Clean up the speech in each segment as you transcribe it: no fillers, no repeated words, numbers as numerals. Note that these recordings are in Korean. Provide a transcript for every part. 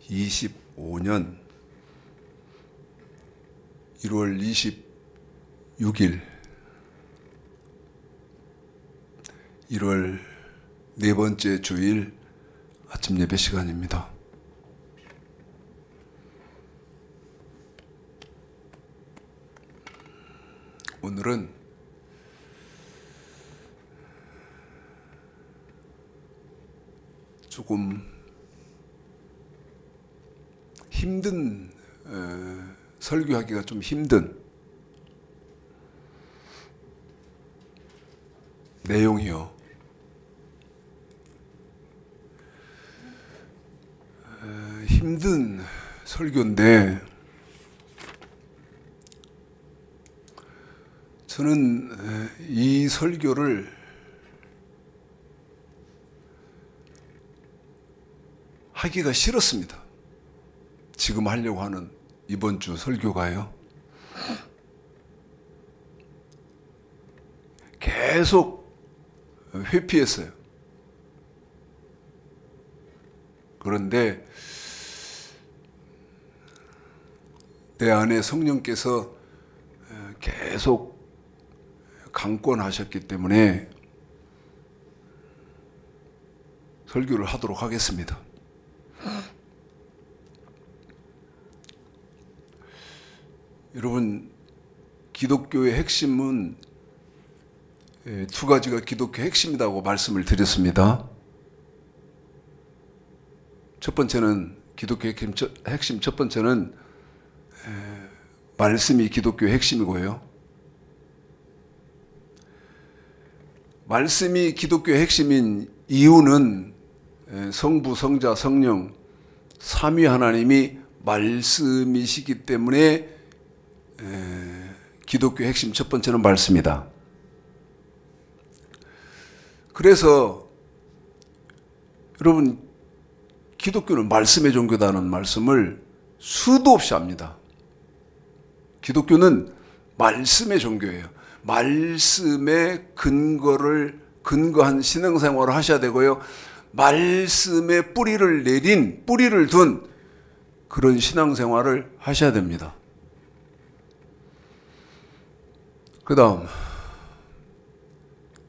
2025년 1월 26일 1월 네 번째 주일 아침 예배 시간입니다. 오늘은 조금 힘든 설교하기가 좀 힘든 내용이요. 힘든 설교인데 저는 이 설교를 하기가 싫었습니다. 지금 하려고 하는 이번 주 설교가요. 계속 회피했어요. 그런데 내 안에 성령께서 계속 강권하셨기 때문에 설교를 하도록 하겠습니다. 여러분, 기독교의 핵심은 두 가지가 기독교의 핵심이라고 말씀을 드렸습니다. 첫 번째는 기독교의 핵심 첫 번째는 말씀이 기독교의 핵심이고요. 말씀이 기독교의 핵심인 이유는 성부, 성자, 성령 삼위 하나님이 말씀이시기 때문에 기독교의 핵심 첫 번째는 말씀이다. 그래서 여러분, 기독교는 말씀의 종교다는 말씀을 수도 없이 합니다. 기독교는 말씀의 종교예요. 말씀의 근거한 신앙생활을 하셔야 되고요. 말씀의 뿌리를 둔 그런 신앙생활을 하셔야 됩니다. 그 다음,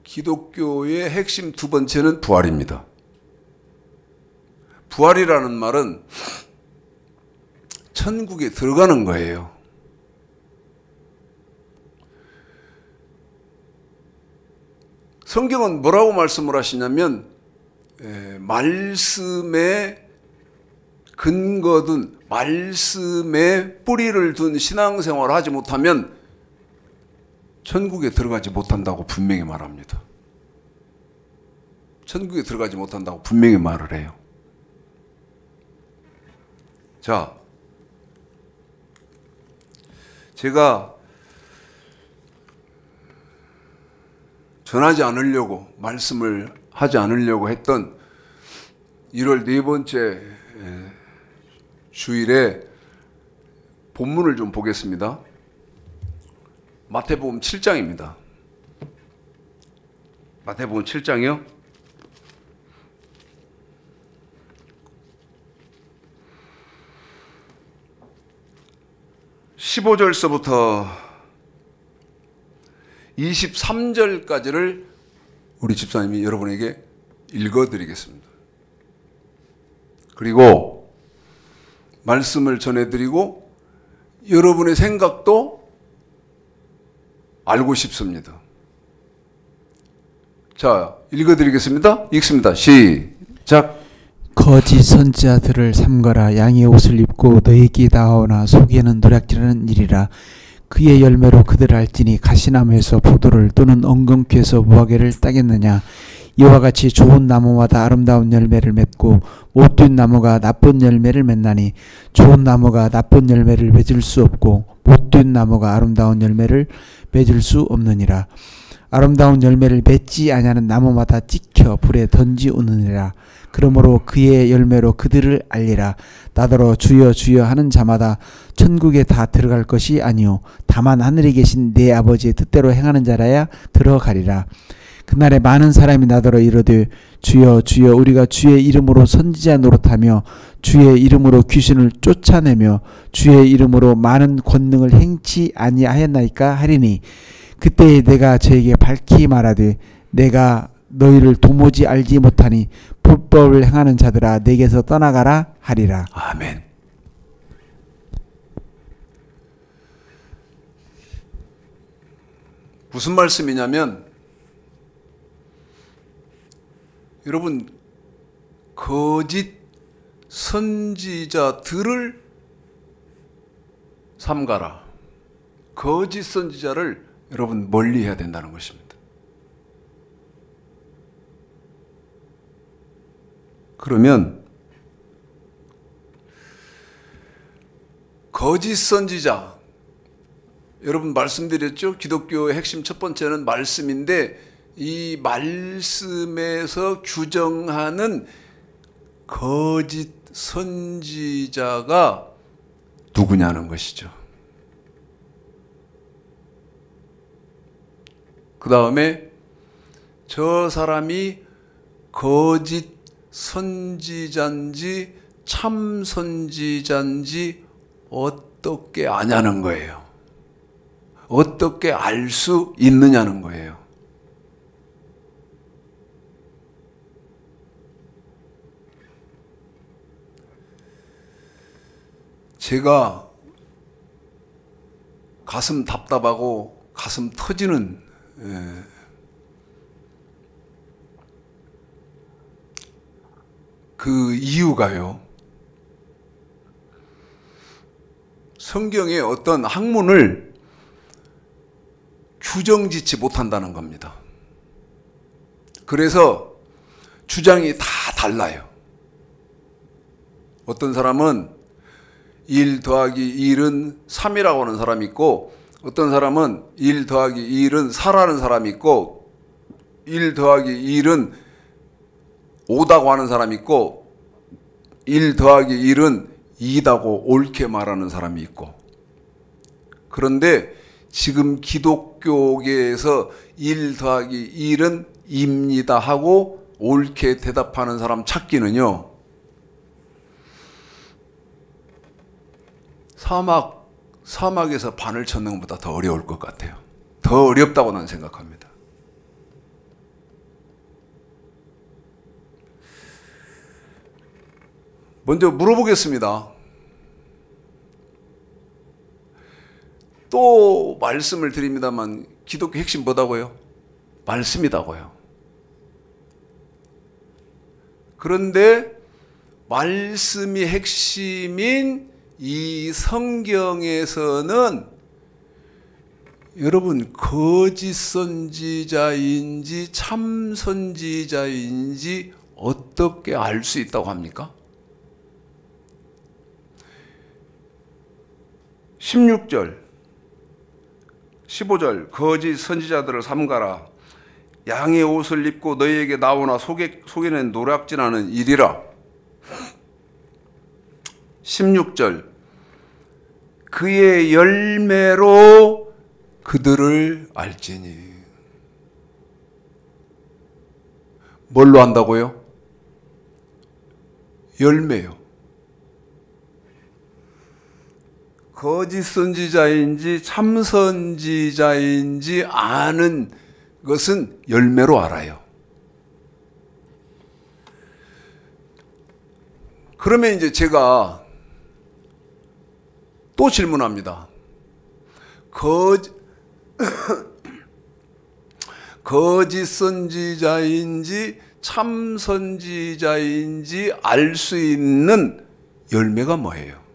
기독교의 핵심 두 번째는 부활입니다. 부활이라는 말은 천국에 들어가는 거예요. 성경은 뭐라고 말씀을 하시냐면 말씀에 근거든 말씀에 뿌리를 둔 신앙생활을 하지 못하면 천국에 들어가지 못한다고 분명히 말합니다. 천국에 들어가지 못한다고 분명히 말을 해요. 자, 제가 전하지 않으려고, 말씀을 하지 않으려고 했던 1월 네 번째 주일에 본문을 좀 보겠습니다. 마태복음 7장입니다. 마태복음 7장이요. 15절서부터 23절까지를 우리 집사님이 여러분에게 읽어드리겠습니다. 그리고 말씀을 전해드리고 여러분의 생각도 알고 싶습니다. 자, 읽어드리겠습니다. 읽습니다. 시작. 거짓 선지자들을 삼가라. 양의 옷을 입고 너희에게 나오나 속에는 노략질하는 일이라. 그의 열매로 그들을 알지니 가시나무에서 포도를 또는 엉겅퀴에서 무화과를 따겠느냐. 이와 같이 좋은 나무마다 아름다운 열매를 맺고 못된 나무가 나쁜 열매를 맺나니 좋은 나무가 나쁜 열매를 맺을 수 없고 못된 나무가 아름다운 열매를 맺을 수 없느니라. 아름다운 열매를 맺지 아니하는 나무마다 찍혀 불에 던지우느니라. 그러므로 그의 열매로 그들을 알리라. 나더러 주여 주여 하는 자마다 천국에 다 들어갈 것이 아니요 다만 하늘에 계신 내 아버지의 뜻대로 행하는 자라야 들어가리라. 그날에 많은 사람이 나더러 이르되 주여 주여 우리가 주의 이름으로 선지자 노릇하며 주의 이름으로 귀신을 쫓아내며 주의 이름으로 많은 권능을 행치 아니하였나이까 하리니 그때에 내가 저에게 밝히 말하되 내가 너희를 도무지 알지 못하니 불법을 행하는 자들아 내게서 떠나가라 하리라. 아멘. 무슨 말씀이냐면 여러분 거짓 선지자들을 삼가라. 거짓 선지자를 여러분 멀리해야 된다는 것입니다. 그러면 거짓 선지자 여러분 말씀드렸죠? 기독교의 핵심 첫 번째는 말씀인데 이 말씀에서 규정하는 거짓 선지자가 누구냐는 것이죠. 그 다음에 저 사람이 거짓 선지자인지 참 선지자인지 어떻게 아냐는 거예요. 어떻게 알 수 있느냐는 거예요. 제가 가슴 답답하고 가슴 터지는 그 이유가요. 성경의 어떤 학문을 규정짓지 못한다는 겁니다. 그래서 주장이 다 달라요. 어떤 사람은 1 더하기 1은 3이라고 하는 사람이 있고 어떤 사람은 1 더하기 1은 4라는 사람이 있고 1 더하기 1은 5다고 하는 사람이 있고 1 더하기 1은 2다고 옳게 말하는 사람이 있고 그런데 지금 기독교계에서 1 더하기 1은 입니다 하고 옳게 대답하는 사람 찾기는요. 사막에서 바늘 찾는 것보다 더 어려울 것 같아요. 더 어렵다고 나는 생각합니다. 먼저 물어보겠습니다. 또 말씀을 드립니다만 기독교 핵심 뭐다고요? 말씀이다고요. 그런데 말씀이 핵심인 이 성경에서는 여러분 거짓 선지자인지 참 선지자인지 어떻게 알 수 있다고 합니까? 16절 15절 거짓 선지자들을 삼가라. 양의 옷을 입고 너희에게 나오나 속에는 노략질하는 일이라. 16절 그의 열매로 그들을 알지니. 뭘로 안다고요? 열매요. 거짓 선지자인지 참 선지자인지 아는 것은 열매로 알아요. 그러면 이제 제가 또 질문합니다. 거짓 선지자인지 참 선지자인지 알 수 있는 열매가 뭐예요?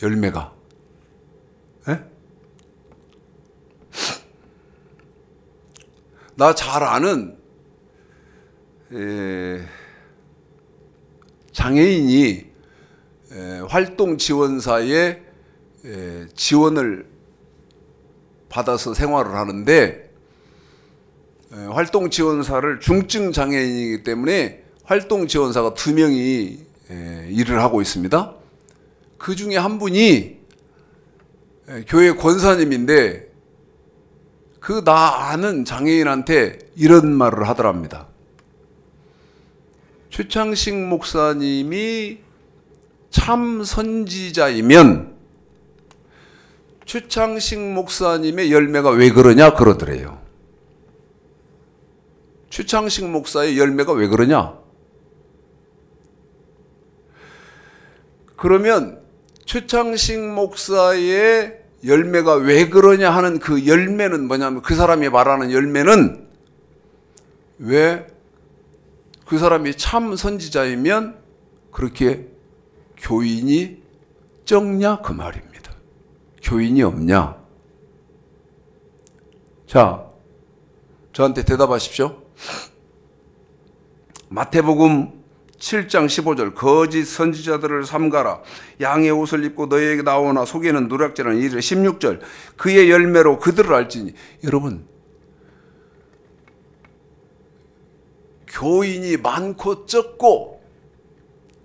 열매가 나 잘 아는 장애인이 활동 지원사에 지원을 받아서 생활을 하는데 활동 지원사를 중증 장애인이기 때문에 활동 지원사가 2명이 일을 하고 있습니다. 그 중에 한 분이 교회 권사님인데 그 나 아는 장애인한테 이런 말을 하더랍니다. 최창식 목사님이 참 선지자이면 최창식 목사님의 열매가 왜 그러냐 그러더래요. 최창식 목사의 열매가 왜 그러냐? 그러면 최창식 목사의 열매가 왜 그러냐 하는 그 열매는 뭐냐면, 그 사람이 말하는 열매는, 왜 그 사람이 참 선지자이면 그렇게 교인이 적냐 그 말입니다. 교인이 없냐? 자, 저한테 대답하십시오. 마태복음 7장 15절 거짓 선지자들을 삼가라. 양의 옷을 입고 너희에게 나오나 속에는 누락질하는 이를 16절 그의 열매로 그들을 알지니. 여러분, 교인이 많고 적고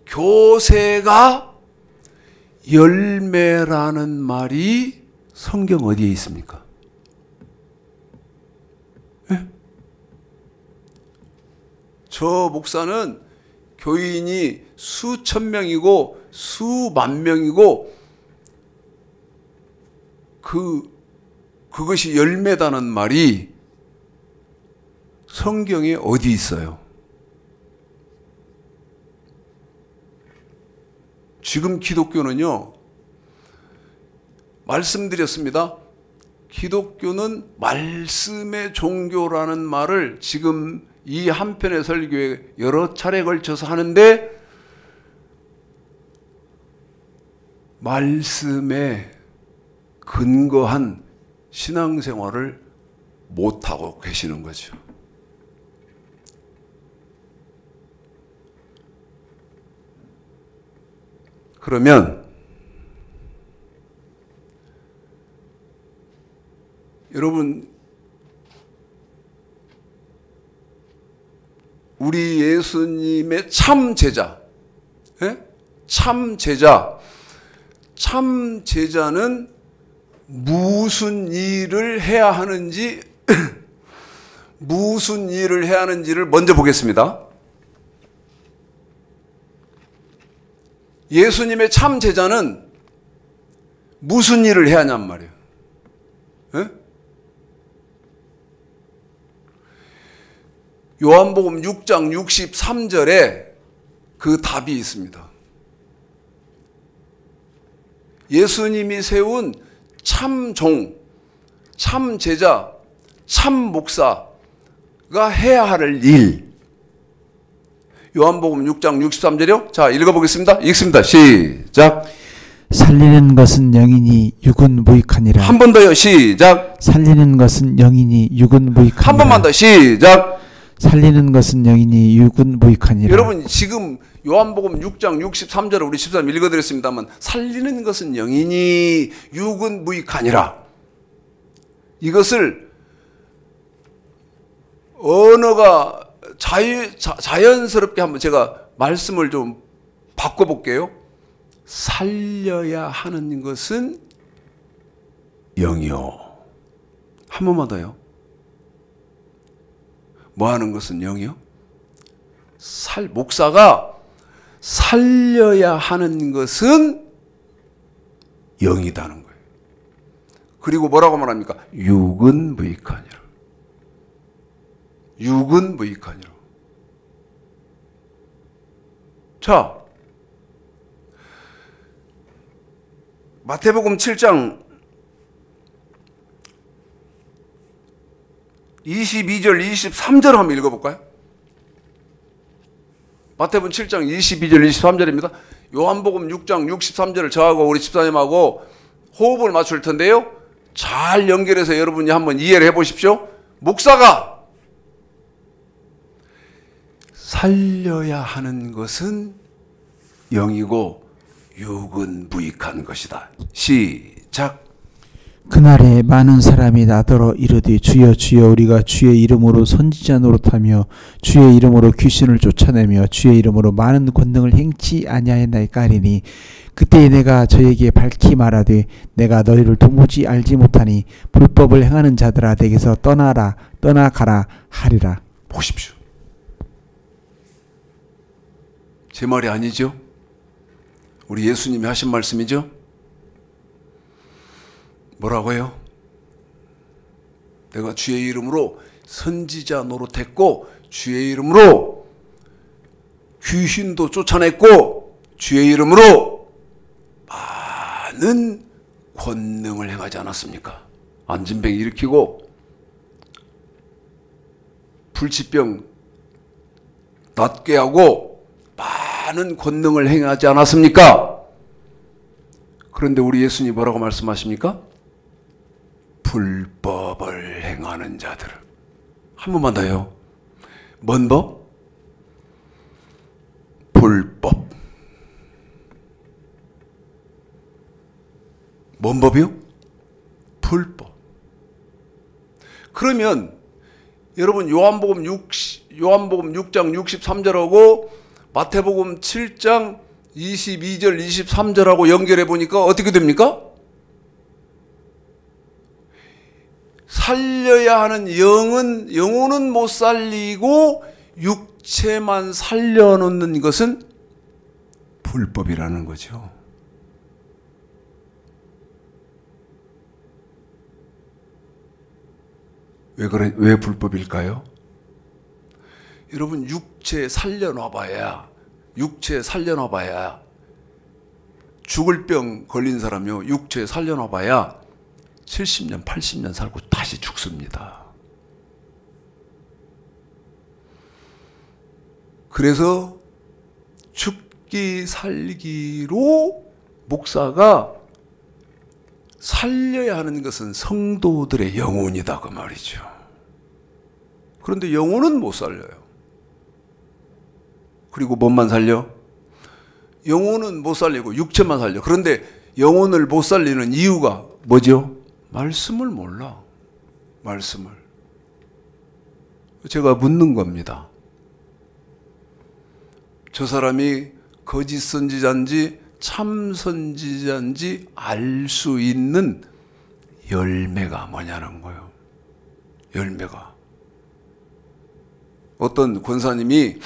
교세가 열매라는 말이 성경 어디에 있습니까? 네? 저 목사는 교인이 수천 명이고 수만 명이고 그것이 열매다는 말이 성경에 어디 있어요? 지금 기독교는요, 말씀드렸습니다. 기독교는 말씀의 종교라는 말을 지금 이 한편의 설교에 여러 차례 걸쳐서 하는데, 말씀에 근거한 신앙생활을 못하고 계시는 거죠. 그러면 여러분, 우리 예수님의 참 제자, 참 제자는 무슨 일을 해야 하는지 무슨 일을 해야 하는지를 먼저 보겠습니다. 예수님의 참 제자는 무슨 일을 해야 하냔 말이에요. 요한복음 6장 63절에 그 답이 있습니다. 예수님이 세운 참 종, 참 제자, 참 목사가 해야 할 일. 요한복음 6장 63절이요. 자, 읽어보겠습니다. 읽습니다. 시작. 살리는 것은 영이니 육은 무익하니라. 한 번 더요. 시작. 살리는 것은 영이니 육은 무익하니라. 한 번만 더. 시작. 살리는 것은 영이니 육은 무익하니라. 여러분, 지금 요한복음 6장 63절을 우리 집사님 읽어드렸습니다만, 살리는 것은 영이니 육은 무익하니라. 이것을 언어가 자연스럽게 한번 제가 말씀을 좀 바꿔볼게요. 살려야 하는 것은 영이요. 한 번만 더요. 뭐 하는 것은 영이요? 목사가 살려야 하는 것은 영이다는 거예요. 그리고 뭐라고 말합니까? 육은 무익하니라. 육은 무익하니라. 자, 마태복음 7장 22절 23절 한번 읽어볼까요? 마태복음 7장 22절 23절입니다. 요한복음 6장 63절을 저하고 우리 집사님하고 호흡을 맞출 텐데요, 잘 연결해서 여러분이 한번 이해를 해보십시오. 목사가 살려야 하는 것은 영이고 육은 무익한 것이다. 시작. 그날에 많은 사람이 나더러 이르되 주여 주여 우리가 주의 이름으로 선지자 노릇하며 주의 이름으로 귀신을 쫓아내며 주의 이름으로 많은 권능을 행치 아니하였나이까 하리니 그때 내가 저에게 밝히 말하되 내가 너희를 도무지 알지 못하니 불법을 행하는 자들아 내게서 떠나가라 하리라. 보십시오. 제 말이 아니죠? 우리 예수님이 하신 말씀이죠? 뭐라고요? 내가 주의 이름으로 선지자 노릇했고 주의 이름으로 귀신도 쫓아냈고 주의 이름으로 많은 권능을 행하지 않았습니까? 안진병 일으키고 불치병 낫게 하고 많은 권능을 행하지 않았습니까? 그런데 우리 예수님이 뭐라고 말씀하십니까? 불법을 행하는 자들. 한 번만 더요. 뭔 법? 불법. 뭔 법이요? 불법. 그러면 여러분 요한복음 6장 63절하고 마태복음 7장 22절 23절하고 연결해 보니까 어떻게 됩니까? 살려야 하는 영혼은 못 살리고 육체만 살려놓는 것은 불법이라는 거죠. 왜 불법일까요? 여러분 육체 살려놔봐야 죽을 병 걸린 사람이요 육체 살려놔봐야 70년 80년 살고 다시 죽습니다. 그래서 죽기 살기로 목사가 살려야 하는 것은 성도들의 영혼이다 그 말이죠. 그런데 영혼은 못 살려요. 그리고 뭔만 살려? 영혼은 못 살리고 육체만 살려. 그런데 영혼을 못 살리는 이유가 뭐죠? 말씀을 몰라. 말씀을. 제가 묻는 겁니다. 저 사람이 거짓 선지자인지 참 선지자인지 알 수 있는 열매가 뭐냐는 거예요. 열매가. 어떤 권사님이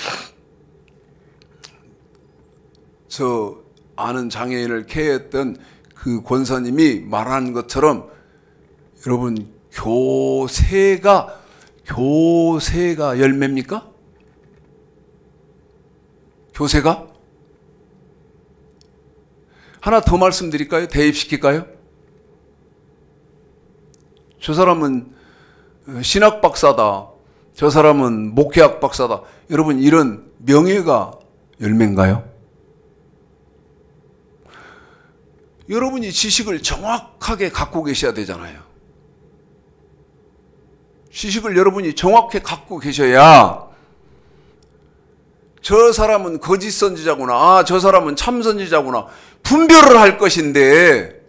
저 아는 장애인을 케어했던 그 권사님이 말한 것처럼 여러분 교세가 열매입니까? 교세가? 하나 더 말씀드릴까요? 대입시킬까요? 저 사람은 신학 박사다. 저 사람은 목회학 박사다. 여러분 이런 명예가 열매인가요? 여러분이 지식을 정확하게 갖고 계셔야 되잖아요. 지식을 여러분이 정확히 갖고 계셔야 저 사람은 거짓 선지자구나, 저 사람은 참 선지자구나 분별을 할 것인데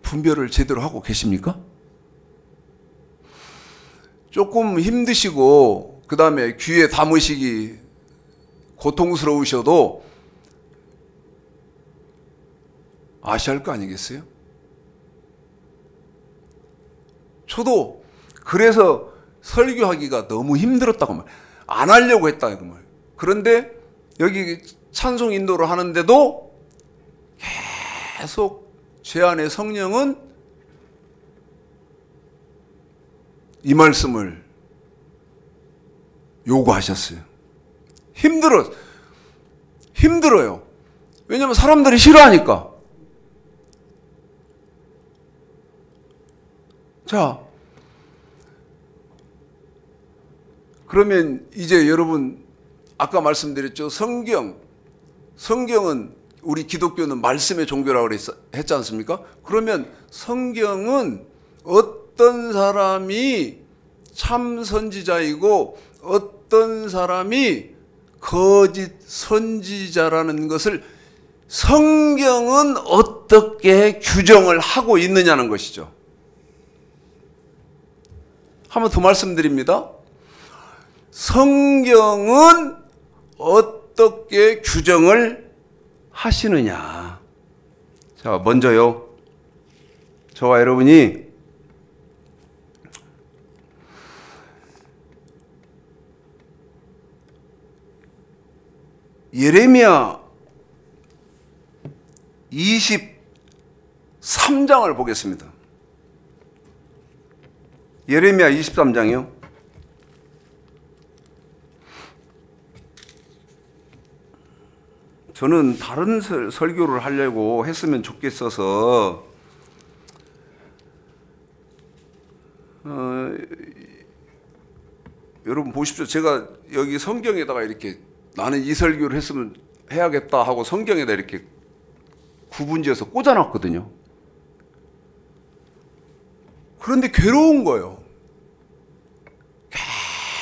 분별을 제대로 하고 계십니까? 조금 힘드시고 그 다음에 귀에 담으시기 고통스러우셔도 아셔야 할 거 아니겠어요? 저도 그래서 설교하기가 너무 힘들었다고 말, 안 하려고 했다고 말. 그런데 여기 찬송 인도를 하는데도 계속 제 안에 성령은 이 말씀을 요구하셨어요. 힘들어요. 왜냐하면 사람들이 싫어하니까. 자, 그러면 이제 여러분 아까 말씀드렸죠. 성경은 우리 기독교는 말씀의 종교라고 했지 않습니까? 그러면 성경은 어떤 사람이 참 선지자이고 어떤 사람이 거짓 선지자라는 것을 성경은 어떻게 규정을 하고 있느냐는 것이죠. 한번 더 말씀드립니다. 성경은 어떻게 규정을 하시느냐. 자, 먼저요. 저와 여러분이 예레미야 23장을 보겠습니다. 예레미야 23장이요. 저는 다른 설교를 하려고 했으면 좋겠어서 여러분 보십시오. 제가 여기 성경에다가 이렇게 나는 이 설교를 했으면 해야겠다 하고 성경에다 이렇게 구분지어서 꽂아놨거든요. 그런데 괴로운 거예요.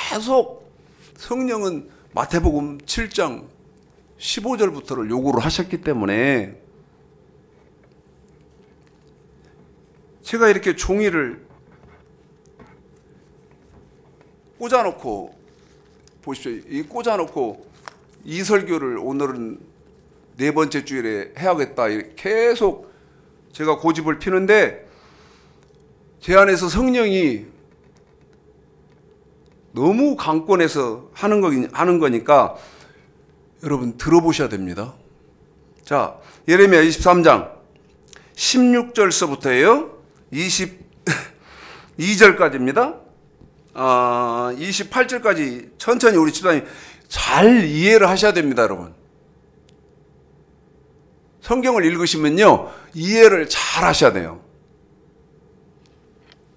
계속 성령은 마태복음 7장 15절부터를 요구를 하셨기 때문에 제가 이렇게 종이를 꽂아놓고 보십시오. 이 꽂아놓고 이 설교를 오늘은 네 번째 주일에 해야겠다. 계속 제가 고집을 피는데 제 안에서 성령이 너무 강권해서 하는 거니까 여러분 들어보셔야 됩니다. 자, 예레미야 23장 16절서부터예요. 22절까지입니다. 28절까지 천천히 우리 집사님 잘 이해를 하셔야 됩니다, 여러분. 성경을 읽으시면요, 이해를 잘 하셔야 돼요.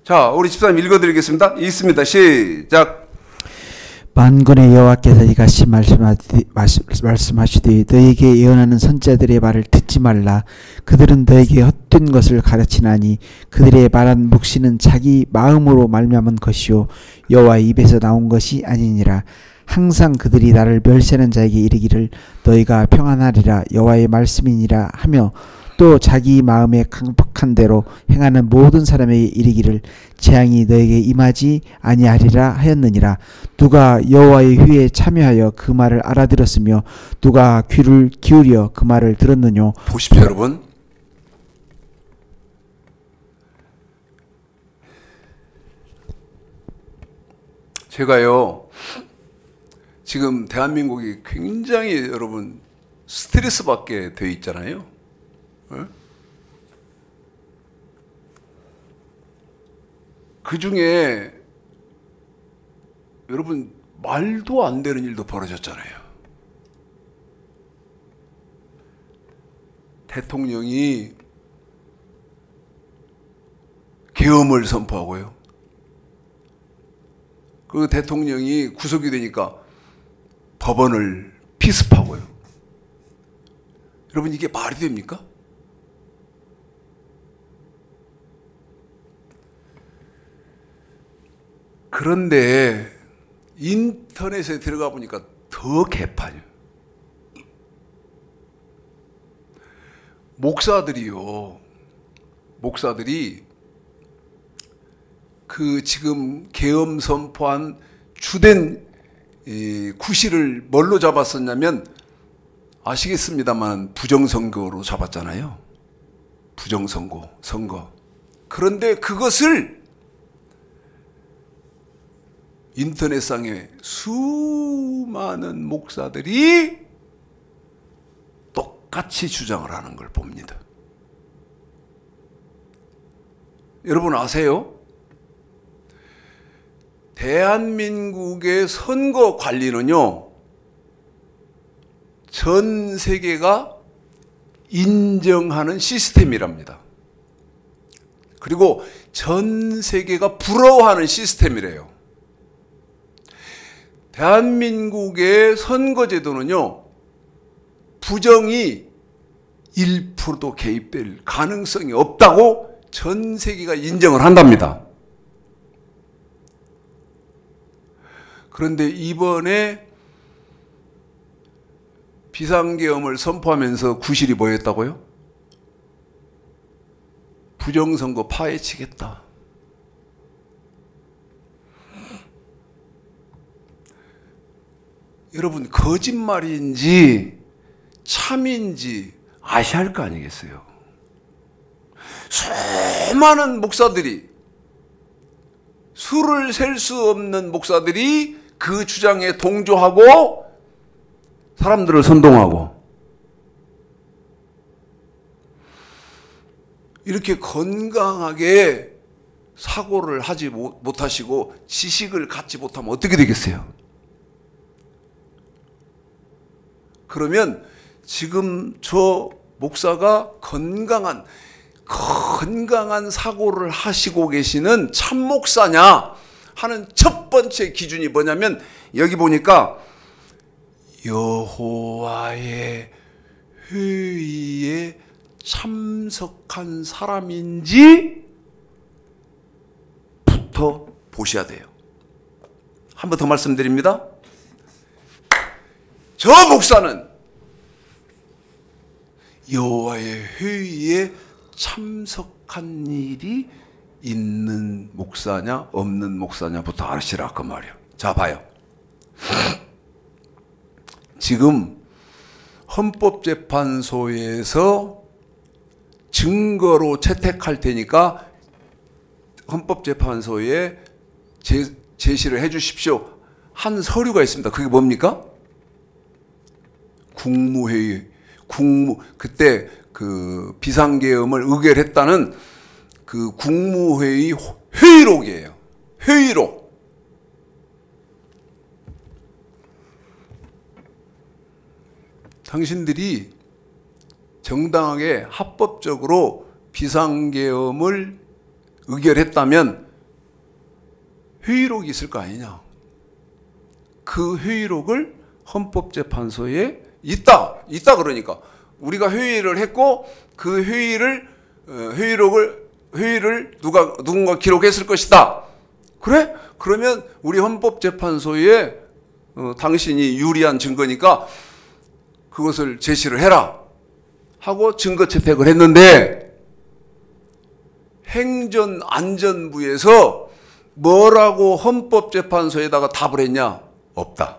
자, 우리 집사님 읽어드리겠습니다. 있습니다. 시작. 만군의 여호와께서 이같이 말씀하시되 너에게 예언하는 선지자들의 말을 듣지 말라. 그들은 너에게 헛된 것을 가르치나니 그들의 말한 묵시는 자기 마음으로 말미암은 것이요 여호와의 입에서 나온 것이 아니니라. 항상 그들이 나를 멸시하는 자에게 이르기를 너희가 평안하리라 여호와의 말씀이니라 하며 또 자기 마음에 강박한 대로 행하는 모든 사람에게 이르기를 재앙이 너에게 임하지 아니하리라 하였느니라. 누가 여호와의 휴에 참여하여 그 말을 알아들었으며 누가 귀를 기울여 그 말을 들었느뇨. 보십시오, 여러분. 제가요, 지금 대한민국이 굉장히 여러분 스트레스 받게 돼 있잖아요. 그 중에 여러분 말도 안 되는 일도 벌어졌잖아요. 대통령이 계엄을 선포하고요. 그 대통령이 구속이 되니까 법원을 피습하고요. 여러분 이게 말이 됩니까? 그런데 인터넷에 들어가 보니까 더 개판이에요. 목사들이 그 지금 계엄 선포한 주된 구실을 뭘로 잡았었냐면 아시겠습니다만 부정선거로 잡았잖아요. 선거. 그런데 그것을 인터넷상에 수많은 목사들이 똑같이 주장을 하는 걸 봅니다. 여러분 아세요? 대한민국의 선거 관리는요, 전 세계가 인정하는 시스템이랍니다. 그리고 전 세계가 부러워하는 시스템이래요. 대한민국의 선거제도는요, 부정이 1%도 개입될 가능성이 없다고 전 세계가 인정을 한답니다. 그런데 이번에 비상계엄을 선포하면서 구실이 뭐였다고요? 부정선거 파헤치겠다. 여러분, 거짓말인지 참인지 아셔야 할 거 아니겠어요? 수많은 목사들이, 수를 셀 수 없는 목사들이 그 주장에 동조하고 사람들을 선동하고, 이렇게 건강하게 사고를 하지 못하시고 지식을 갖지 못하면 어떻게 되겠어요? 그러면 지금 저 목사가 건강한 사고를 하시고 계시는 참 목사냐 하는 첫 번째 기준이 뭐냐면, 여기 보니까 여호와의 회의에 참석한 사람인지 부터 보셔야 돼요. 한 번 더 말씀드립니다. 저 목사는 여호와의 회의에 참석한 일이 있는 목사냐 없는 목사냐부터 아시라 그 말이에요. 자, 봐요. 지금 헌법재판소에서 증거로 채택할 테니까 헌법재판소에 제시를 해 주십시오 한 서류가 있습니다. 그게 뭡니까? 국무회의, 그때 그 비상계엄을 의결했다는 그 국무회의 회의록이에요. 회의록. 당신들이 정당하게 합법적으로 비상계엄을 의결했다면 회의록이 있을 거 아니냐. 그 회의록을 헌법재판소에 있다 그러니까 우리가 회의를 했고 그 회의를 누군가 기록했을 것이다. 그래? 그러면 우리 헌법재판소에 당신이 유리한 증거니까 그것을 제시를 해라 하고 증거 채택을 했는데, 행전안전부에서 뭐라고 헌법재판소에다가 답을 했냐? 없다.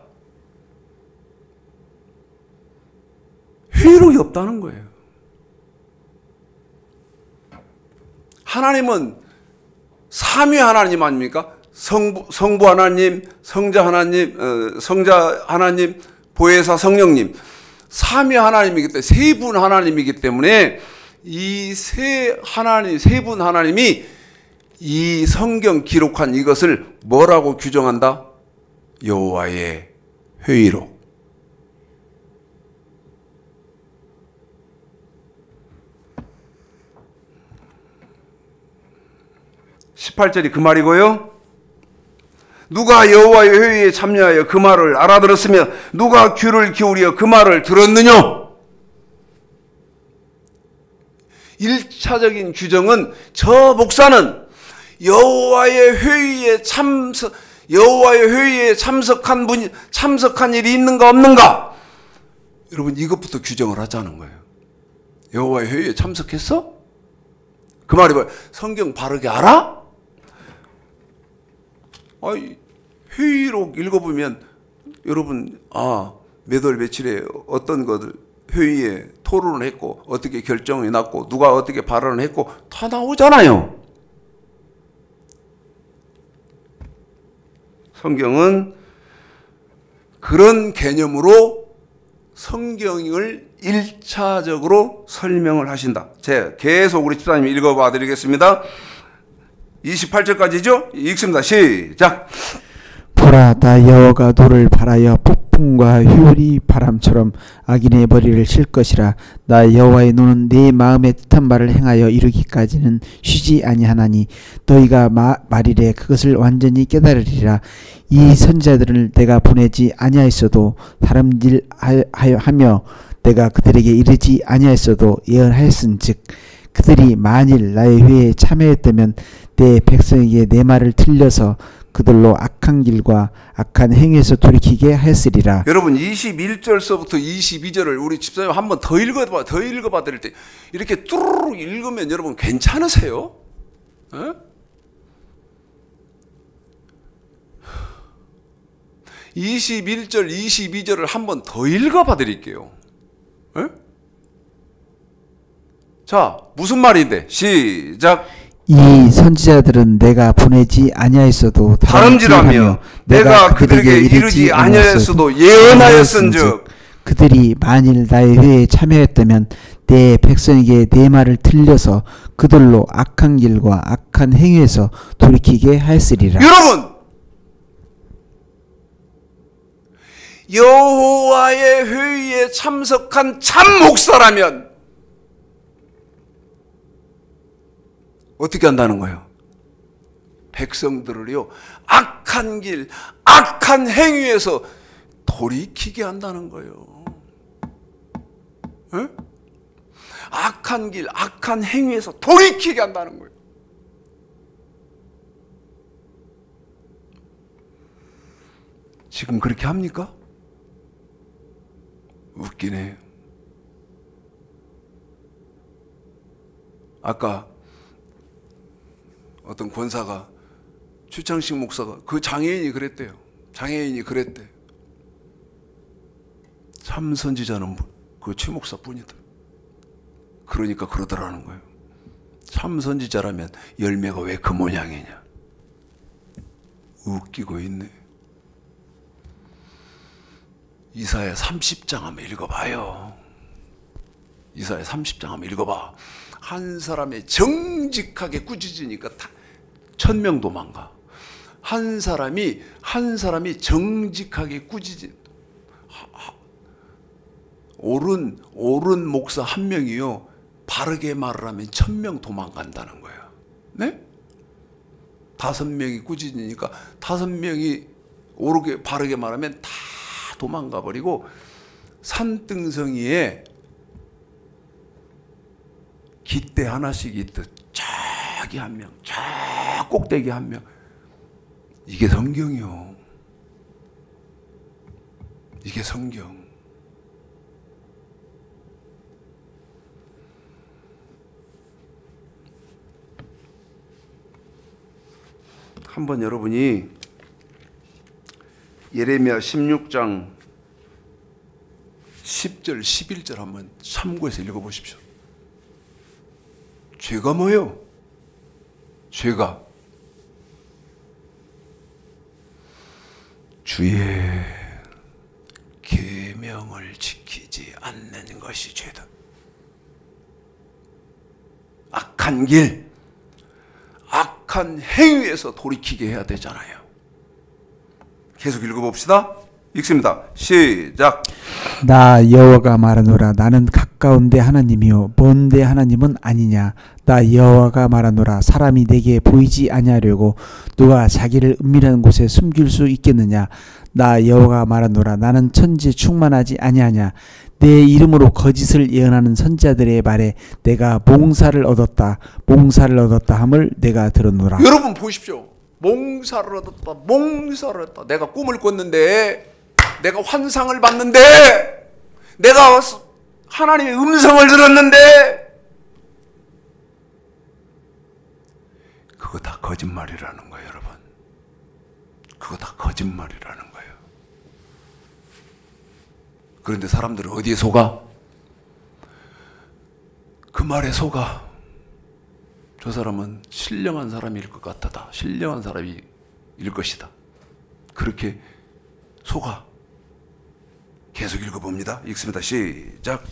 회의록이 없다는 거예요. 하나님은 삼위 하나님 아닙니까? 성부 하나님, 성자 하나님, 보혜사 성령님. 삼위 하나님이기 때문에, 세 분 하나님이기 때문에 이 세 분 하나님이 이 성경 기록한 이것을 뭐라고 규정한다? 여호와의 회의록. (18절이) 그 말이고요. 누가 여호와의 회의에 참여하여 그 말을 알아들었으며 누가 귀를 기울여 그 말을 들었느냐? 1차적인 규정은 저 목사는 여호와의 회의에 참석한 일이 있는가 없는가? 여러분, 이것부터 규정을 하자는 거예요. 여호와의 회의에 참석했어? 그 말이 뭐야? 성경 바르게 알아? 회의록 읽어보면 여러분, 몇 월 며칠에 어떤 것을 회의에 토론을 했고 어떻게 결정이 났고 누가 어떻게 발언을 했고 다 나오잖아요. 성경은 그런 개념으로 성경을 1차적으로 설명을 하신다. 제가 계속 우리 집사님 읽어봐 드리겠습니다. 28절까지죠? 읽습니다. 시작. 보라, 나 여호와가 너를 발하여 폭풍과 휴리 바람처럼 악인의 머리를 칠 것이라. 나 여호와의 노는 내 마음에 뜻한 바를 행하여 이루기까지는 쉬지 아니하나니 너희가 말이래 그것을 완전히 깨달으리라. 이 선지자들을 내가 보내지 아니하였어도 다름질하며 내가 그들에게 이르지 아니하였어도 예언하였은즉 그들이 만일 나의 회에 참여했다면 내 백성에게 내 말을 틀려서 그들로 악한 길과 악한 행위에서 돌이키게 하였으리라. 여러분 21절서부터 22절을 우리 집사님 한 번 더 읽어봐 드릴 때 이렇게 뚜루룩 읽으면 여러분 괜찮으세요? 에? 21절 22절을 한 번 더 읽어봐 드릴게요. 에? 자, 무슨 말인데? 시작. 이 선지자들은 내가 보내지 아니하였어도 다름질하며 내가 그들에게 이르지 아니하였어도 예언하였은즉 그들이 만일 나의 회에 참여했다면 내 백성에게 내 말을 들려서 그들로 악한 길과 악한 행위에서 돌이키게 하였으리라. 여러분 여호와의 회의에 참석한 참 목사라면 어떻게 한다는 거예요? 백성들을요 악한 길, 악한 행위에서 돌이키게 한다는 거예요. 에? 악한 길, 악한 행위에서 돌이키게 한다는 거예요. 지금 그렇게 합니까? 웃기네. 아까 어떤 권사가 추창식 목사가 그 장애인이 그랬대요. 장애인이 그랬대. 참 선지자는 그 최 목사뿐이다. 그러니까 그러더라는 거예요. 참 선지자라면 열매가 왜 그 모양이냐. 웃기고 있네. 이사야 30장 한번 읽어봐요. 이사야 30장 한번 읽어봐. 한 사람이 정직하게 꾸짖으니까 1000명 도망가. 한 사람이 정직하게 꾸짖은 옳은 목사 한 명이요 바르게 말을 하면 1000명 도망간다는 거예요. 네? 5명이 꾸짖으니까 5명이 옳게 바르게 말하면 다 도망가 버리고 산등성이에 깃대 하나씩 있듯 저기 한 명, 저 꼭대기 한 명. 이게 성경이요. 이게 성경. 한번 여러분이 예레미야 16장 10절 11절 한번 참고해서 읽어보십시오. 죄가 뭐예요? 죄가 주의 계명을 지키지 않는 것이 죄다. 악한 길, 악한 행위에서 돌이키게 해야 되잖아요. 계속 읽어봅시다. 읽습니다. 시작. 나 여호와가 말하노라. 나는 가까운데 하나님이요 먼데 하나님은 아니냐. 나 여호와가 말하노라. 사람이 내게 보이지 아니하려고 누가 자기를 은밀한 곳에 숨길 수 있겠느냐. 나 여호와가 말하노라. 나는 천지에 충만하지 아니하냐. 내 이름으로 거짓을 예언하는 선지자들의 말에 내가 몽사를 얻었다 함을 내가 들었노라. 여러분 보십시오. 몽사를 얻었다. 내가 꿈을 꿨는데, 내가 환상을 봤는데, 내가 하나님의 음성을 들었는데, 그거 다 거짓말이라는 거예요, 여러분. 그거 다 거짓말이라는 거예요. 그런데 사람들은 어디에 속아? 그 말에 속아. 저 사람은 신령한 사람일 것 같다. 신령한 사람일 것이다. 그렇게 속아. 계속 읽어봅니다. 읽습니다. 시작.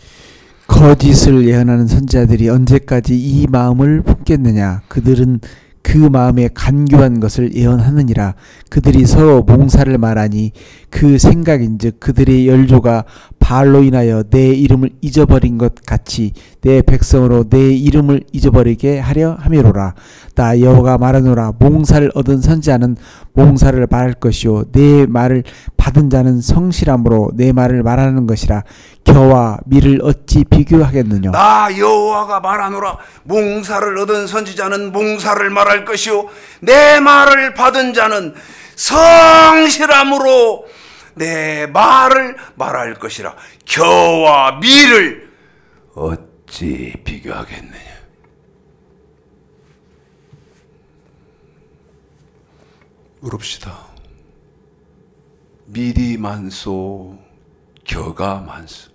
거짓을 예언하는 선지자들이 언제까지 이 마음을 품겠느냐. 그들은 그 마음에 간교한 것을 예언하느니라. 그들이 서로 몽사를 말하니 그 생각인즉 그들의 열조가 바알로 인하여 내 이름을 잊어버린 것 같이 내 백성으로 내 이름을 잊어버리게 하려 함이로라. 나 여호와가 말하노라. 몽사를 얻은 선지자는 몽사를 말할 것이요 내 말을 받은 자는 성실함으로 내 말을 말하는 것이라. 겨와 밀을 어찌 비교하겠느냐. 나 여호와가 말하노라. 몽사를 얻은 선지자는 몽사를 말할 것이요 내 말을 받은 자는 성실함으로 내 말을 말할 것이라. 겨와 밀을 어찌 비교하겠느냐. 물읍시다. 밀이 많소, 겨가 많소.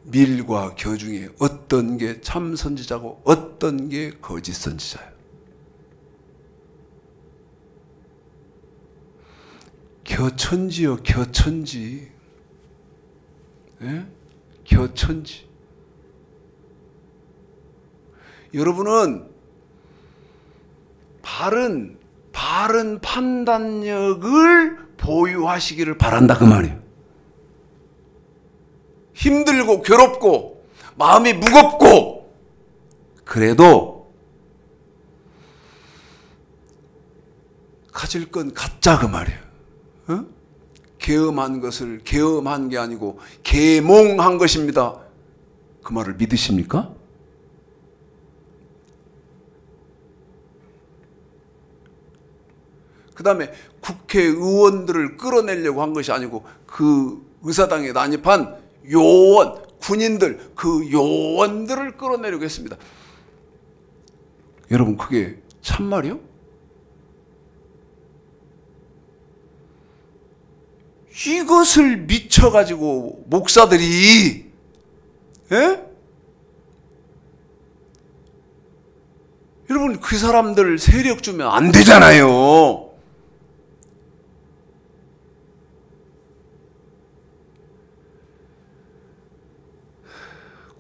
밀과 겨 중에 어떤 게 참 선지자고 어떤 게 거짓 선지자예요? 겨천지요, 겨천지. 예? 겨천지. 여러분은 바른 판단력을 보유하시기를 바란다 그 말이에요. 힘들고 괴롭고 마음이 무겁고 그래도 가질 건 갖자 그 말이에요. 어? 계엄한 것을 계엄한 게 아니고 계몽한 것입니다. 그 말을 믿으십니까? 그 다음에 국회의원들을 끌어내려고 한 것이 아니고 그 의사당에 난입한 요원, 군인들, 그 요원들을 끌어내려고 했습니다. 여러분 그게 참말이요? 이것을 미쳐가지고 목사들이 예? 여러분 그 사람들 세력 주면 안 되잖아요.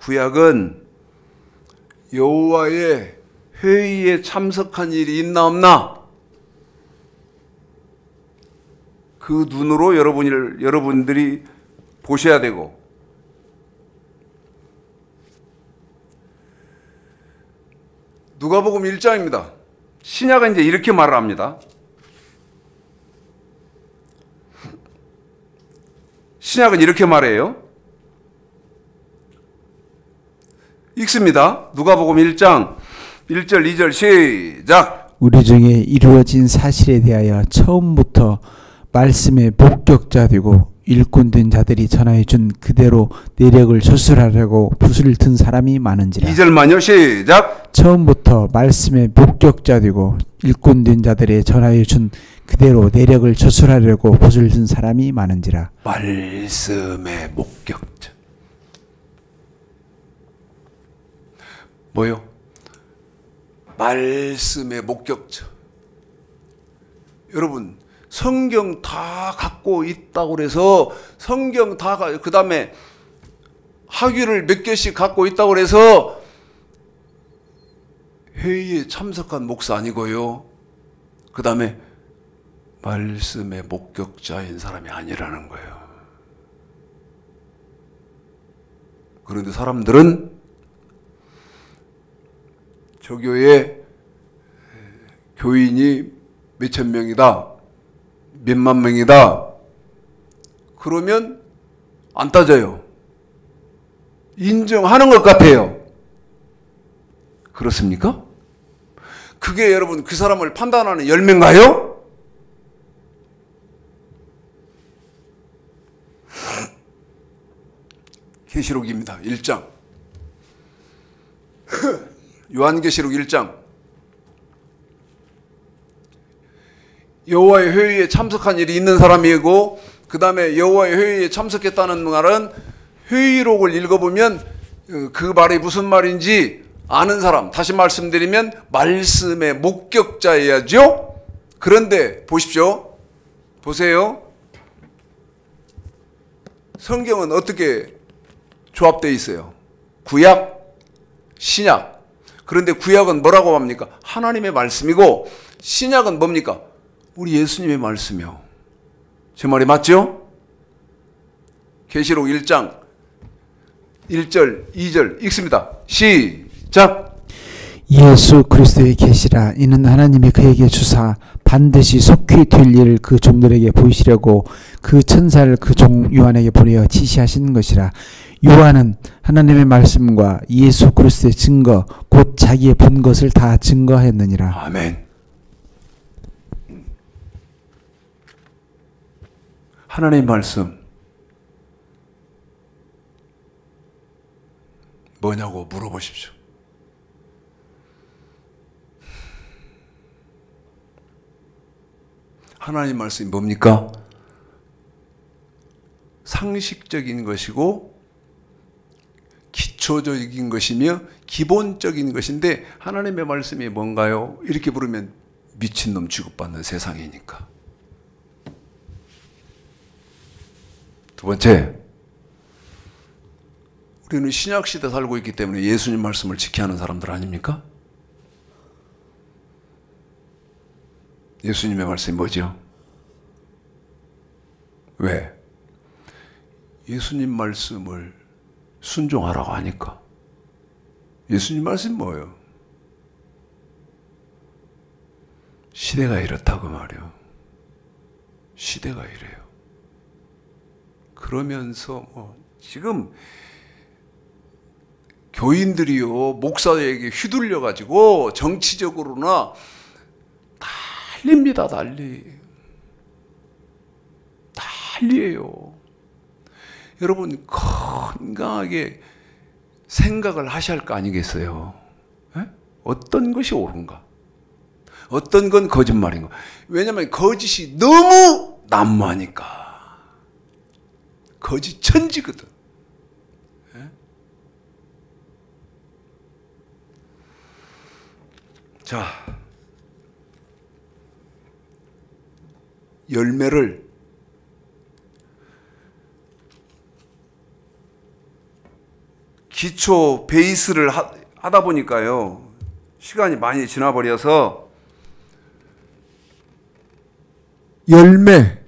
구약은 여호와의 회의에 참석한 일이 있나 없나? 그 눈으로 여러분들이 보셔야 되고, 누가복음 1장입니다. 신약은 이제 이렇게 말을 합니다. 신약은 이렇게 말해요. 읽습니다. 누가복음 1장 1절 2절 시작. 우리 중에 이루어진 사실에 대하여 처음부터 말씀의 목격자되고 일꾼된 자들이 전하여 준 그대로 내력을 조술하려고 붓을 든 사람이 많은지라. 2절만요. 시작. 처음부터 말씀의 목격자되고 일꾼된 자들이 전하여 준 그대로 내력을 조술하려고 붓을 든 사람이 많은지라. 말씀의 목격자. 뭐요? 말씀의 목격자. 여러분 성경 다 갖고 있다고 그래서 성경 다 그 다음에 학위를 몇 개씩 갖고 있다고 그래서 회의에 참석한 목사 아니고요. 그 다음에 말씀의 목격자인 사람이 아니라는 거예요. 그런데 사람들은 저 교회에 교인이 몇천 명이다, 몇만 명이다. 그러면 안 따져요. 인정하는 것 같아요. 그렇습니까? 그게 여러분 그 사람을 판단하는 열매인가요? 계시록입니다. 1장. 요한계시록 1장. 여호와의 회의에 참석한 일이 있는 사람이고, 그 다음에 여호와의 회의에 참석했다는 말은 회의록을 읽어보면 그 말이 무슨 말인지 아는 사람. 다시 말씀드리면 말씀의 목격자여야죠. 그런데 보십시오. 보세요. 성경은 어떻게 조합되어 있어요? 구약, 신약. 그런데 구약은 뭐라고 합니까? 하나님의 말씀이고, 신약은 뭡니까? 우리 예수님의 말씀이요. 제 말이 맞죠? 계시록 1장 1절, 2절 읽습니다. 시작. 예수 그리스도의 계시라. 이는 하나님이 그에게 주사 반드시 속히 될 일을 그 종들에게 보이시려고 그 천사를 그 종 요한에게 보내어 지시하시는 것이라. 요한은 하나님의 말씀과 예수 그리스도의 증거 곧 자기의 본 것을 다 증거하였느니라. 아멘. 하나님의 말씀 뭐냐고 물어보십시오. 하나님 말씀이 뭡니까? 상식적인 것이고 기초적인 것이며 기본적인 것인데 하나님의 말씀이 뭔가요? 이렇게 부르면 미친놈 취급받는 세상이니까. 두 번째, 우리는 신약시대 살고 있기 때문에 예수님 말씀을 지켜야 하는 사람들 아닙니까? 예수님의 말씀이 뭐죠? 왜? 예수님 말씀을 순종하라고 하니까. 예수님 말씀이 뭐예요? 시대가 이렇다고 말이요. 시대가 이래요. 그러면서 지금 교인들이요, 목사에게 휘둘려가지고 정치적으로나 난리입니다, 난리. 난리예요. 여러분, 건강하게 생각을 하셔야 할 거 아니겠어요? 에? 어떤 것이 옳은가? 어떤 건 거짓말인가? 왜냐하면 거짓이 너무 난무하니까. 거짓 천지거든. 에? 자, 열매를 기초 베이스를 하다 보니까요, 시간이 많이 지나버려서 열매,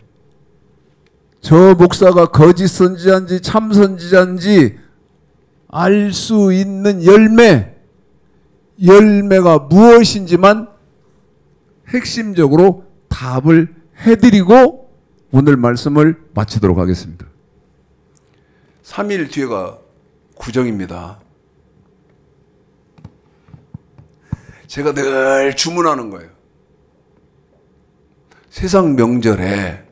저 목사가 거짓 선지자인지 참 선지자인지 알 수 있는 열매가 무엇인지만 핵심적으로 답을 해드리고 오늘 말씀을 마치도록 하겠습니다. 3일 뒤에가 구정입니다. 제가 늘 주문하는 거예요. 세상 명절에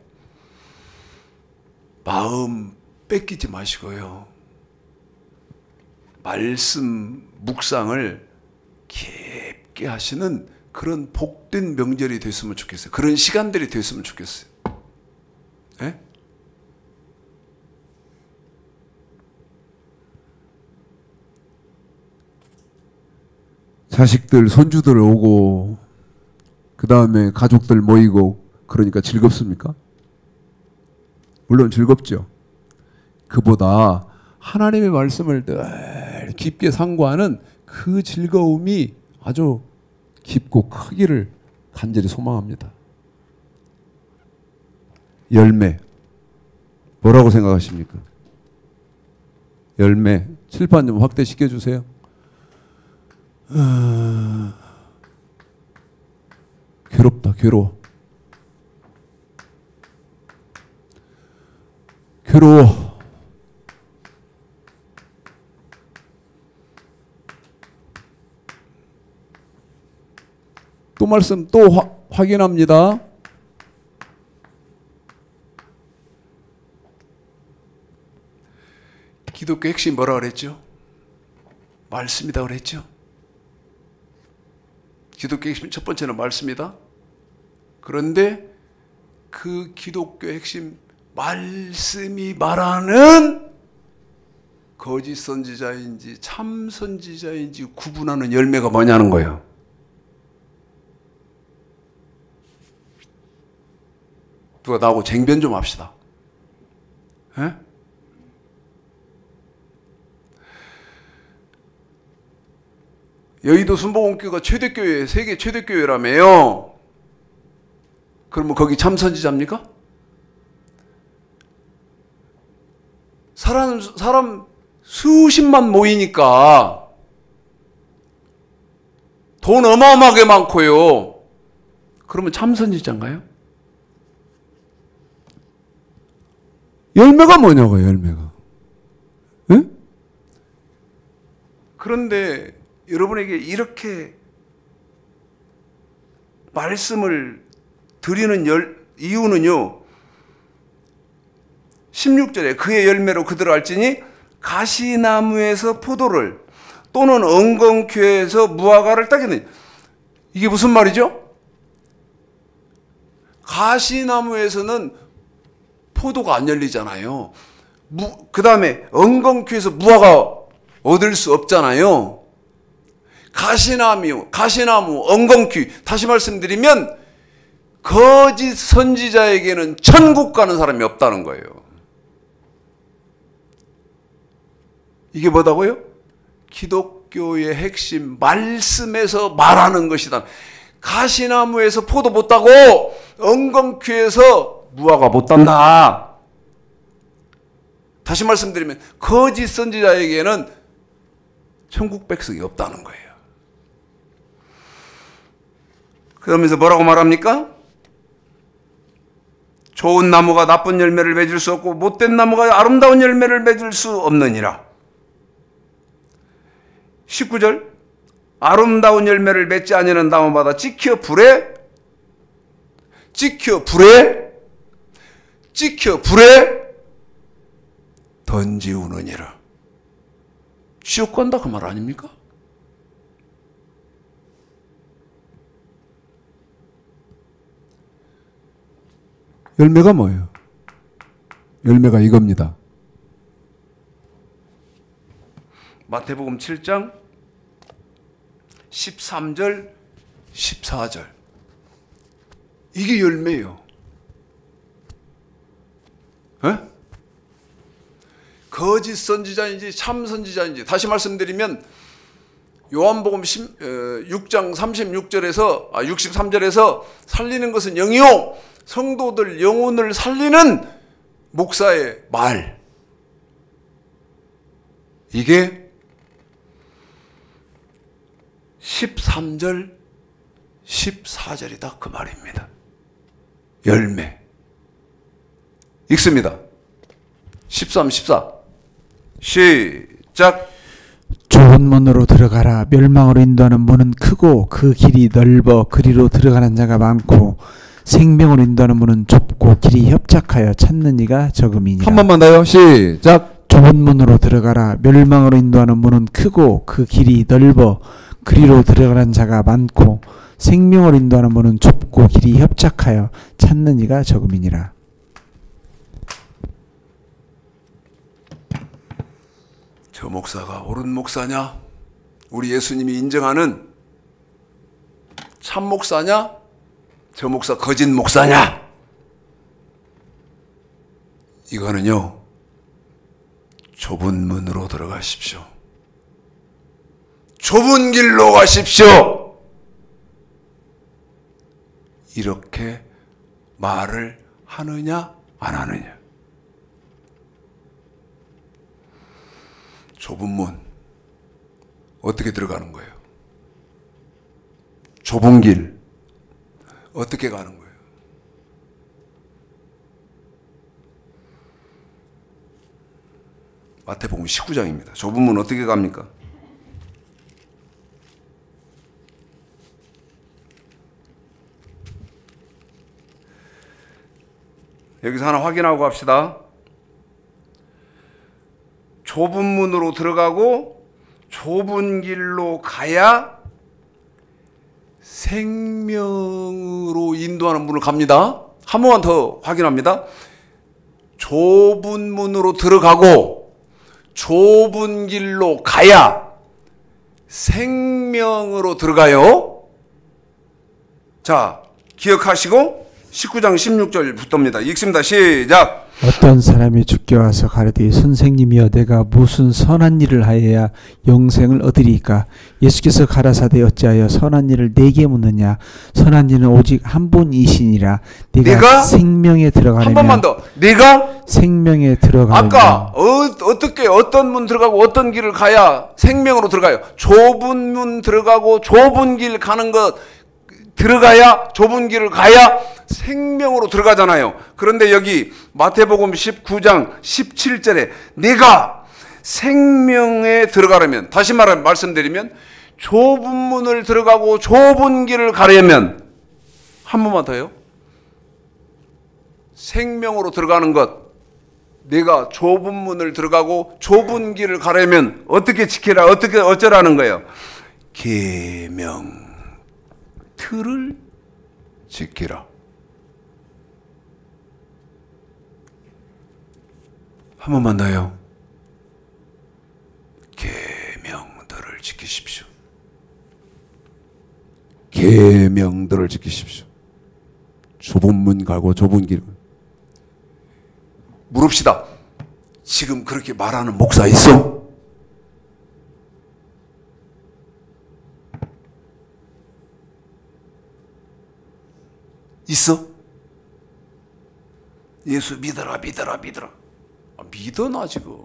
마음 뺏기지 마시고요. 말씀 묵상을 깊게 하시는 그런 복된 명절이 됐으면 좋겠어요. 그런 시간들이 됐으면 좋겠어요. 네? 자식들, 손주들 오고 그 다음에 가족들 모이고 그러니까 즐겁습니까? 물론 즐겁죠. 그보다 하나님의 말씀을 늘 깊게 상고하는 그 즐거움이 아주 깊고 크기를 간절히 소망합니다. 열매 뭐라고 생각하십니까? 열매 칠판 좀 확대시켜 주세요. 괴롭다, 괴로워. 또 말씀 또 확인합니다. 기독교 핵심 뭐라 그랬죠? 말씀이다 그랬죠? 기독교 핵심 첫 번째는 말씀이다. 그런데 그 기독교 핵심 말씀이 말하는 거짓 선지자인지 참 선지자인지 구분하는 열매가 뭐냐는 거예요. 누가 나하고 쟁변 좀 합시다. 에? 여의도 순복음교회가 최대교회, 세계 최대교회라며요. 그러면 거기 참 선지자입니까? 사람 수십만 모이니까 돈 어마어마하게 많고요. 그러면 참 선지자인가요? 열매가 뭐냐고요, 열매가. 예? 그런데 여러분에게 이렇게 말씀을 드리는 이유는요. 16절에 그의 열매로 그들을 알지니 가시나무에서 포도를 또는 엉겅퀴에서 무화과를 따겠느냐. 이게 무슨 말이죠? 가시나무에서는 포도가 안 열리잖아요. 그 다음에 엉겅퀴에서 무화과 얻을 수 없잖아요. 가시나무, 엉겅퀴. 다시 말씀드리면 거짓 선지자에게는 천국 가는 사람이 없다는 거예요. 이게 뭐다고요? 기독교의 핵심, 말씀에서 말하는 것이다. 가시나무에서 포도 못 따고 엉겅퀴에서 무화과 못 딴다. 다시 말씀드리면 거짓 선지자에게는 천국 백성이 없다는 거예요. 그러면서 뭐라고 말합니까? 좋은 나무가 나쁜 열매를 맺을 수 없고 못된 나무가 아름다운 열매를 맺을 수 없느니라. 19절 아름다운 열매를 맺지 아니하는 나무마다 찍혀 불에 던지우느니라. 지옥 간다 그 말 아닙니까? 열매가 뭐예요? 열매가 이겁니다. 마태복음 7장 13절 14절 이게 열매예요. 에? 거짓 선지자인지 참 선지자인지 다시 말씀드리면 요한복음 6장 63절에서 살리는 것은 영이요 성도들 영혼을 살리는 목사의 말, 이게 13절 14절이다 그 말입니다. 열매 읽습니다. 13, 14 시작. 좁은 문으로 들어가라. 멸망으로 인도하는 문은 크고 그 길이 넓어 그리로 들어가는 자가 많고 생명으로 인도하는 문은 좁고 길이 협착하여 찾는 이가 적음이니라. 한 번만 더요. 시작. 좁은 문으로 들어가라. 멸망으로 인도하는 문은 크고 그 길이 넓어 그리로 들어가는 자가 많고 생명으로 인도하는 문은 좁고 길이 협착하여 찾는 이가 적음이니라. 저 목사가 옳은 목사냐? 우리 예수님이 인정하는 참 목사냐? 저 목사 거짓 목사냐? 이거는요, 좁은 문으로 들어가십시오. 좁은 길로 가십시오. 이렇게 말을 하느냐 안 하느냐. 좁은 문 어떻게 들어가는 거예요? 좁은 길 어떻게 가는 거예요? 마태복음 19장입니다. 좁은 문 어떻게 갑니까? 여기서 하나 확인하고 갑시다. 좁은 문으로 들어가고 좁은 길로 가야 생명으로 인도하는 문을 갑니다. 한 번만 더 확인합니다. 좁은 문으로 들어가고 좁은 길로 가야 생명으로 들어가요. 자, 기억하시고 19장 16절부터입니다. 읽습니다. 시작. 어떤 사람이 주께 와서 가르되 선생님이여 내가 무슨 선한 일을 하여야 영생을 얻으리까? 예수께서 가라사대 어찌하여 선한 일을 내게 묻느냐? 선한 일은 오직 한 분이시니라. 네가 생명에 들어가려면 한 번만 더. 네가 생명에 들어가려면 아까 어떻게 어떤 문 들어가고 어떤 길을 가야 생명으로 들어가요? 좁은 문 들어가고 좁은 길 가는 것 들어가야 좁은 길을 가야 생명으로 들어가잖아요. 그런데 여기 마태복음 19장 17절에 내가 생명에 들어가려면, 다시 말씀드리면 좁은 문을 들어가고 좁은 길을 가려면, 한 번만 더요. 생명으로 들어가는 것, 내가 좁은 문을 들어가고 좁은 길을 가려면 어떻게 지키라, 어떻게 어쩌라는 거예요? 계명 틀을 지키라. 한 번만 더요. 계명들을 지키십시오. 계명들을 지키십시오. 좁은 문 가고 좁은 길. 물읍시다. 지금 그렇게 말하는 목사 있어? 있어? 예수 믿어라, 믿어라, 믿어라. 아, 믿어 나 지금.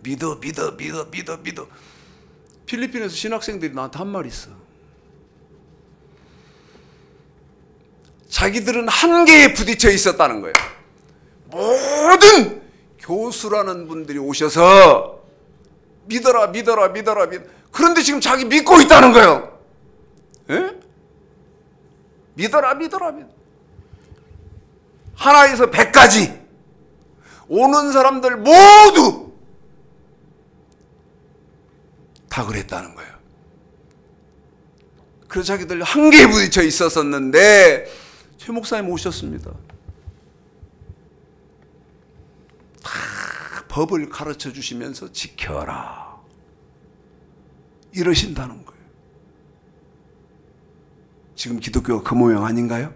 믿어. 필리핀에서 신학생들이 나한테 한 말 있어. 자기들은 한계에 부딪혀 있었다는 거예요. 모든 교수라는 분들이 오셔서 믿어라. 그런데 지금 자기 믿고 있다는 거예요. 에? 믿어라. 하나에서 100까지 오는 사람들 모두 다 그랬다는 거예요. 그래서 자기들 한계에 부딪혀 있었었는데 최 목사님 오셨습니다. 다 법을 가르쳐 주시면서 지켜라 이러신다는 거예요. 지금 기독교가 그 모양 아닌가요?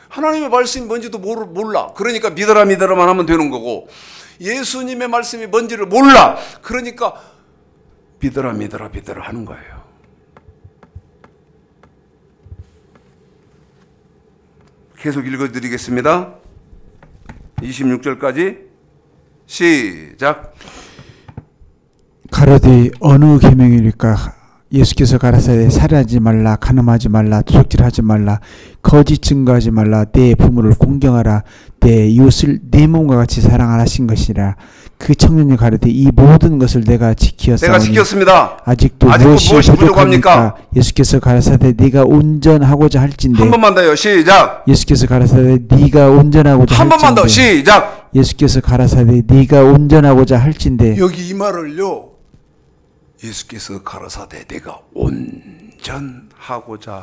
하나님의 말씀이 뭔지도 몰라. 그러니까 믿어라만 하면 되는 거고, 예수님의 말씀이 뭔지를 몰라. 그러니까 믿어라 하는 거예요. 계속 읽어드리겠습니다. 26절까지 시작. 가로되 어느 계명이니까? 예수께서 가라사대 살인하지 말라, 간음하지 말라, 도적질하지 말라, 거짓 증거하지 말라, 내 부모를 공경하라, 내 이웃을 내 몸과 같이 사랑하라 하신 것이라. 그 청년이 가로되 이 모든 것을 내가 지키었사오니 내가 지켰습니다. 아직도 무엇이 부족합니까? 예수께서 가라사대 네가 온전하고자 할진대. 한 번만 더요. 시작. 예수께서 가라사대 네가 온전하고자 한 번만 더. 시작. 예수께서 가라사대 네가 온전하고자 할진대. 여기 이 말을요, 예수께서 가라사대 내가 온전하고자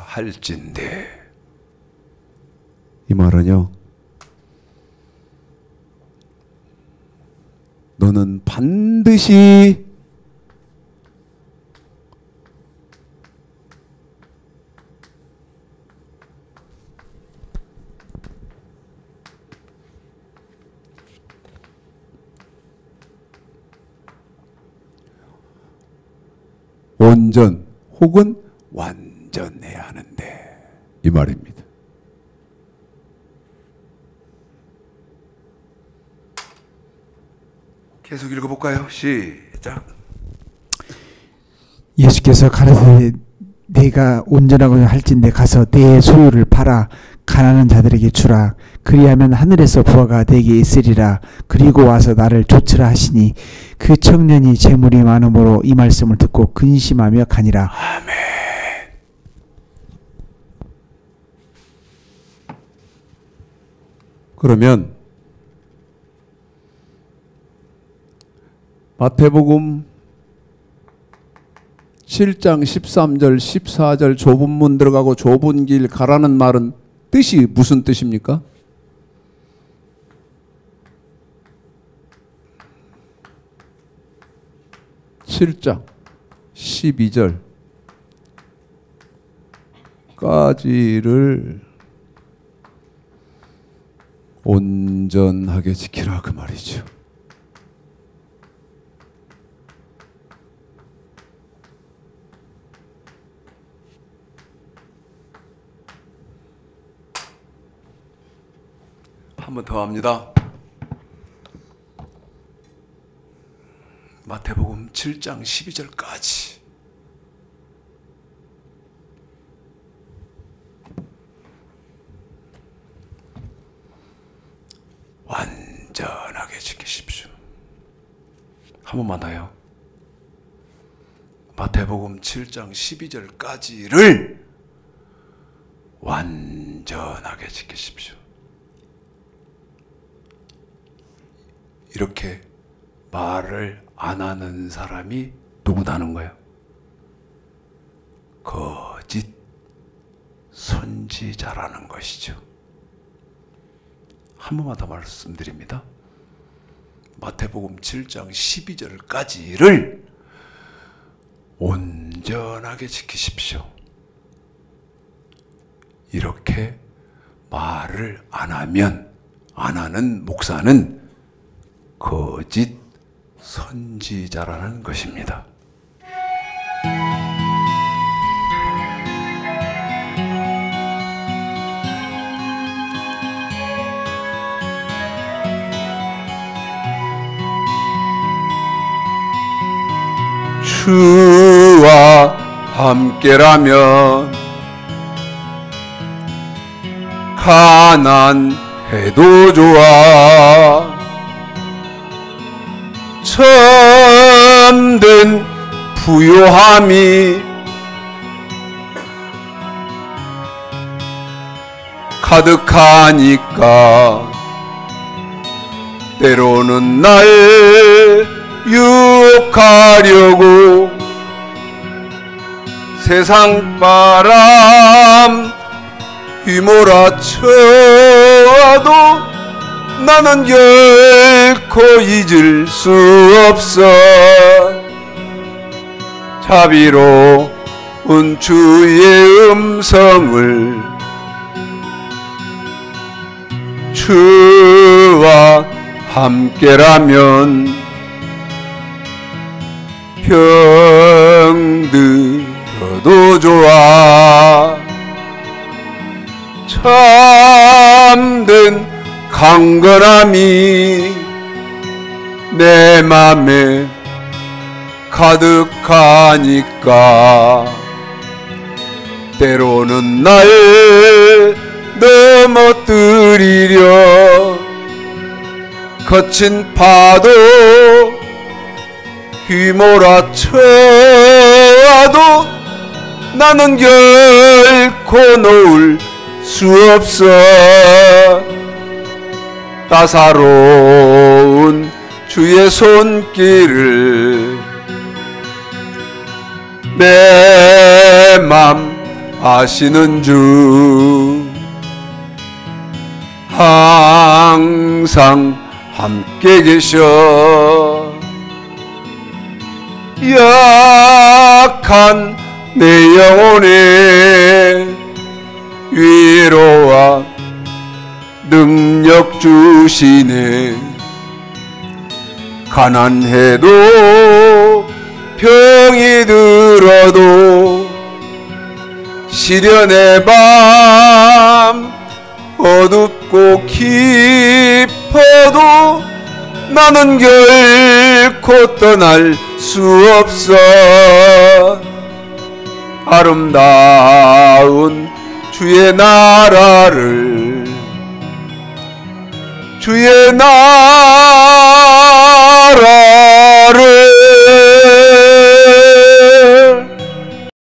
할진대. 이 말은요, 너는 반드시 온전 혹은 완전해야 하는데, 이 말입니다. 계속 읽어볼까요? 시작. 예수께서 가라사대 네가 온전하고 할진대 가서 내 소유를 팔아 가난한 자들에게 주라. 그리하면 하늘에서 부하가 내게 있으리라. 그리고 와서 나를 좇으라 하시니 그 청년이 재물이 많음으로 이 말씀을 듣고 근심하며 가니라. 아멘. 그러면 마태복음 7장 13절 14절 좁은 문 들어가고 좁은 길 가라는 말은 뜻이 무슨 뜻입니까? (7장 12절) 시절까지를 온전하게 지키라 그 말이죠. 한 번 더 합니다. 마태복음 7장 12절까지 완전하게 지키십시오. 한 번만 더요. 마태복음 7장 12절까지를 완전하게 지키십시오. 이렇게 말을 안 하는 사람이 누구다는 거예요? 거짓 선지자라는 것이죠. 한 번만 더 말씀드립니다. 마태복음 7장 12절까지를 온전하게 지키십시오. 이렇게 말을 안 하는 목사는 거짓 선지자라는 것입니다. 주와 함께라면 가난해도 좋아. 참된 부요함이 가득하니까 때로는 날 유혹하려고 세상 바람 휘몰아쳐도 나는 결코 잊을 수 없어. 자비로운 주의 음성을 주와 함께라면 병들어도 좋아. 참된 강건함이 내 맘에 가득하니까 때로는 날 넘어뜨리려 거친 파도 휘몰아쳐도 나는 결코 놓을 수 없어. 따사로운 주의 손길을 내 맘 아시는 주 항상 함께 계셔. 약한 내 영혼에 위로와 능력 주시네. 가난해도 병이 들어도 시련의 밤 어둡고 깊어도 나는 결코 떠날 수 없어. 아름다운 주의 나라를 주의 나라